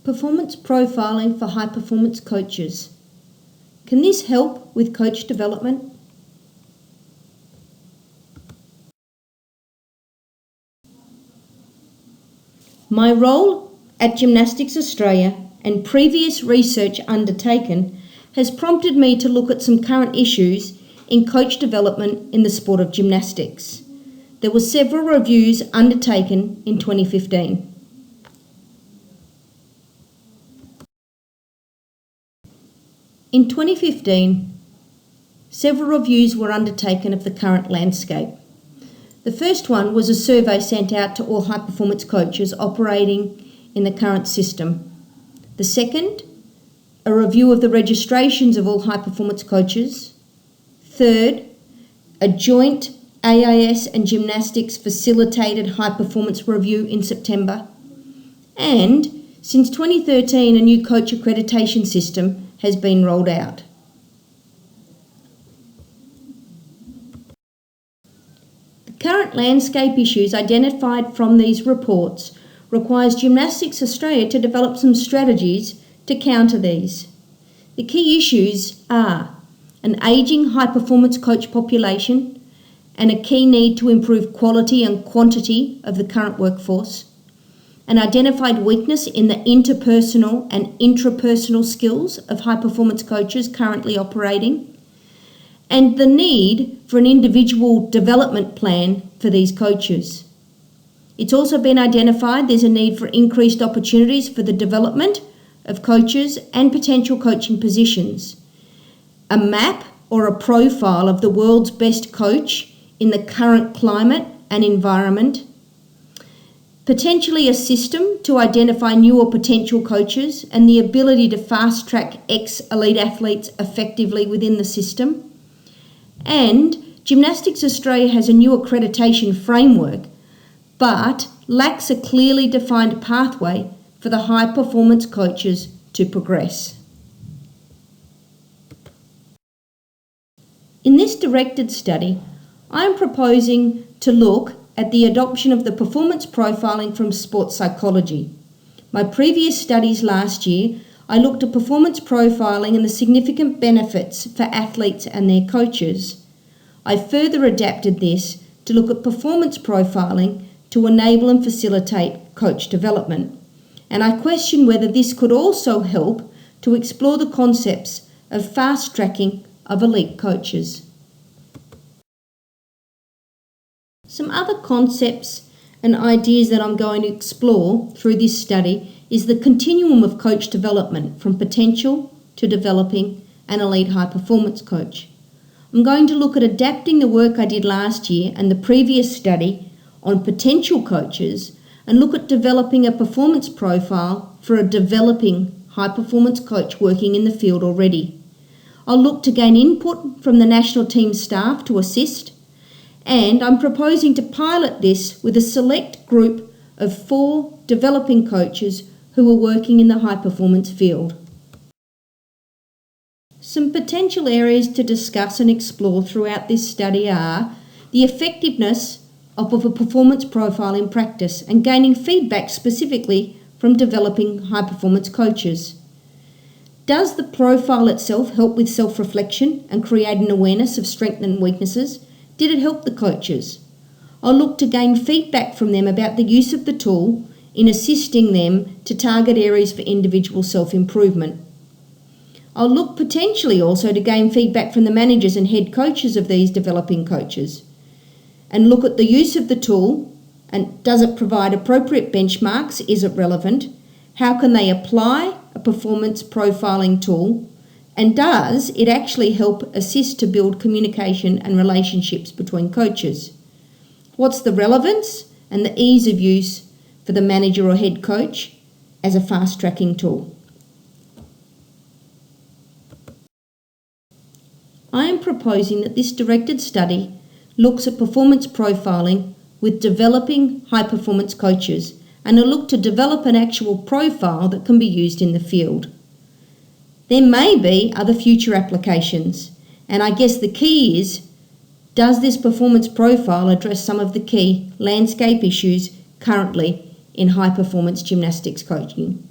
Performance profiling for high-performance coaches. Can this help with coach development? My role at Gymnastics Australia and previous research undertaken has prompted me to look at some current issues in coach development in the sport of gymnastics. There were several reviews undertaken in 2015. In 2015, several reviews were undertaken of the current landscape. The first one was a survey sent out to all high-performance coaches operating in the current system. The second, a review of the registrations of all high-performance coaches. Third, a joint AIS and gymnastics facilitated high-performance review in September. And since 2013, a new coach accreditation system has been rolled out. The current landscape issues identified from these reports requires Gymnastics Australia to develop some strategies to counter these. The key issues are an ageing high-performance coach population and a key need to improve quality and quantity of the current workforce, an identified weakness in the interpersonal and intrapersonal skills of high-performance coaches currently operating, and the need for an individual development plan for these coaches. It's also been identified there's a need for increased opportunities for the development of coaches and potential coaching positions, a map or a profile of the world's best coach in the current climate and environment, potentially a system to identify new or potential coaches and the ability to fast-track ex-elite athletes effectively within the system. And Gymnastics Australia has a new accreditation framework, but lacks a clearly defined pathway for the high-performance coaches to progress. In this directed study, I am proposing to look at the adoption of the performance profiling from sports psychology. My previous studies last year, I looked at performance profiling and the significant benefits for athletes and their coaches. I further adapted this to look at performance profiling to enable and facilitate coach development. And I question whether this could also help to explore the concepts of fast-tracking of elite coaches. Some other concepts and ideas that I'm going to explore through this study is the continuum of coach development from potential to developing an elite high performance coach. I'm going to look at adapting the work I did last year and the previous study on potential coaches and look at developing a performance profile for a developing high performance coach working in the field already. I'll look to gain input from the national team staff to assist, and I'm proposing to pilot this with a select group of 4 developing coaches who are working in the high-performance field. Some potential areas to discuss and explore throughout this study are the effectiveness of a performance profile in practice and gaining feedback specifically from developing high-performance coaches. Does the profile itself help with self-reflection and create an awareness of strengths and weaknesses? Did it help the coaches? I'll look to gain feedback from them about the use of the tool in assisting them to target areas for individual self-improvement. I'll look potentially also to gain feedback from the managers and head coaches of these developing coaches and look at the use of the tool and does it provide appropriate benchmarks? Is it relevant? How can they apply a performance profiling tool? And does it actually help assist to build communication and relationships between coaches? What's the relevance and the ease of use for the manager or head coach as a fast-tracking tool? I am proposing that this directed study looks at performance profiling with developing high-performance coaches and a look to develop an actual profile that can be used in the field. There may be other future applications, and I guess the key is, does this performance profile address some of the key landscape issues currently in high-performance gymnastics coaching?